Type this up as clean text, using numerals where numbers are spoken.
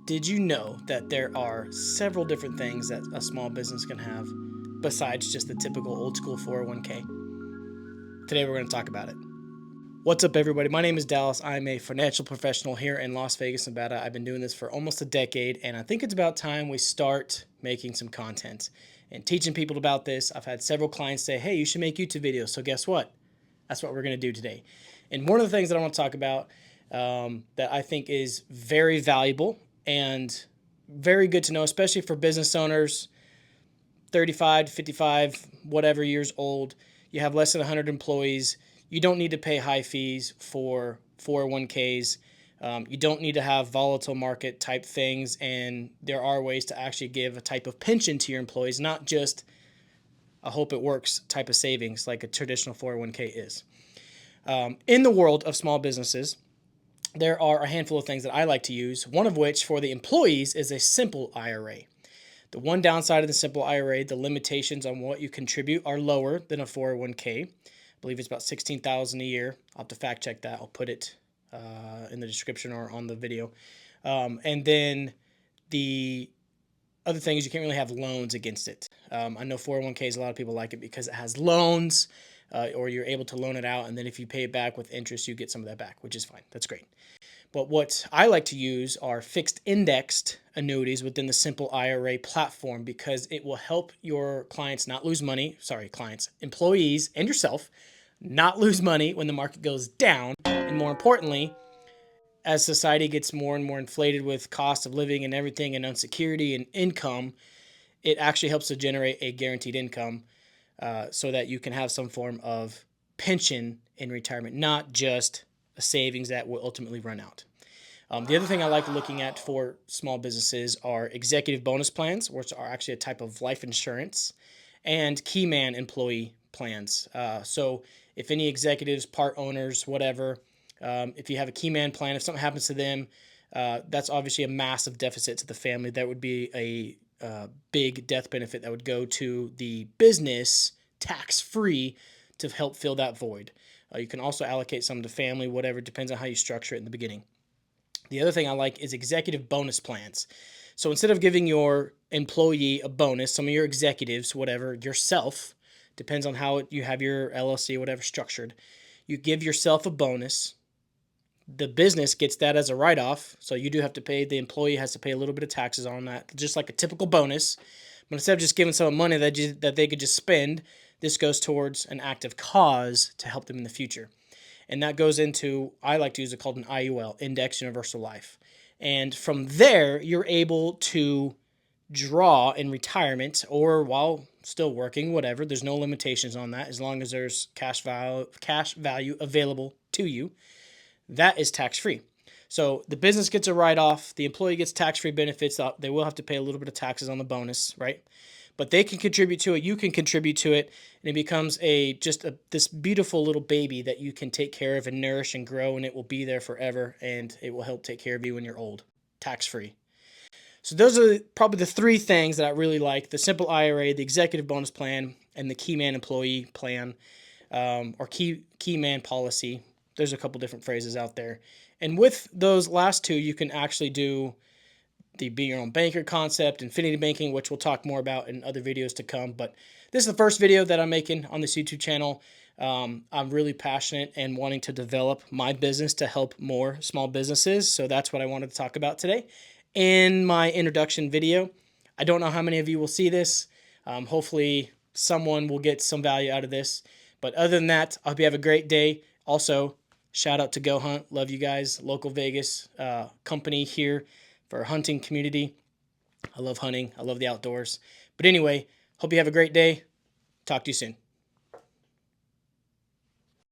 Did you know that there are several different things that a small business can have besides just the typical old school 401k? Today we're going to talk about it. What's up, everybody? My name is Dallas. I'm a financial professional here in Las Vegas, Nevada. I've been doing this for almost a decade, and I think it's about time we start making some content and teaching people about this. I've had several clients say, hey, you should make YouTube videos. So guess what? That's what we're going to do today. And one of the things that I want to talk about that I think is very valuable and very good to know, especially for business owners, 35 to 55, whatever years old, you have less than 100 employees. You don't need to pay high fees for 401ks. You don't need to have volatile market type things. And there are ways to actually give a type of pension to your employees, not just a hope it works type of savings like a traditional 401k is. In the world of small businesses, there are a handful of things that I like to use, one of which for the employees is a simple IRA. The one downside of the simple IRA, the limitations on what you contribute are lower than a 401k. I believe it's about $16,000 a year. I'll have to fact check that. I'll put it in the description or on the video. And then the other thing is you can't really have loans against it. I know 401ks, a lot of people like it because it has loans, or you're able to loan it out. And then if you pay it back with interest, you get some of that back, which is fine. That's great. But what I like to use are fixed indexed annuities within the Simple IRA platform because it will help your clients not lose money. Sorry, clients, employees, and yourself not lose money when the market goes down. And more importantly, as society gets more and more inflated with cost of living and everything and insecurity and income, it actually helps to generate a guaranteed income so that you can have some form of pension in retirement, not just a savings that will ultimately run out. The other thing I like looking at for small businesses are executive bonus plans, which are actually a type of life insurance, and key man employee plans. So if any executives, part owners, whatever, if you have a key man plan, if something happens to them, that's obviously a massive deficit to the family. That would be a big death benefit that would go to the business tax-free to help fill that void. You can also allocate some to family, whatever, depends on how you structure it in the beginning. The other thing I like is executive bonus plans. So instead of giving your employee a bonus, some of your executives, whatever, yourself, depends on how you have your LLC, whatever structured, you give yourself a bonus. The business gets that as a write-off, so you do have to pay, the employee has to pay a little bit of taxes on that, just like a typical bonus. But instead of just giving someone money that they could just spend, this goes towards an active cause to help them in the future. And that goes into, I like to use it called an IUL, Index Universal Life. And from there, you're able to draw in retirement or while still working, whatever. There's no limitations on that as long as there's cash value available to you. That is tax-free. So the business gets a write-off, the employee gets tax-free benefits. They will have to pay a little bit of taxes on the bonus, right? But they can contribute to it, you can contribute to it, and it becomes this beautiful little baby that you can take care of and nourish and grow, and it will be there forever, and it will help take care of you when you're old, tax-free. So those are probably the three things that I really like: the simple IRA, the executive bonus plan, and the key man employee plan, or key man policy. There's a couple different phrases out there. And with those last two, you can actually do the be your own banker concept, infinity banking, which we'll talk more about in other videos to come. But this is the first video that I'm making on this YouTube channel. I'm really passionate and wanting to develop my business to help more small businesses. So that's what I wanted to talk about today in my introduction video. I don't know how many of you will see this. Hopefully someone will get some value out of this. But other than that, I hope you have a great day. Also, shout out to Go Hunt. Love you guys. Local Vegas company here for hunting community. I love hunting. I love the outdoors. But anyway, hope you have a great day. Talk to you soon.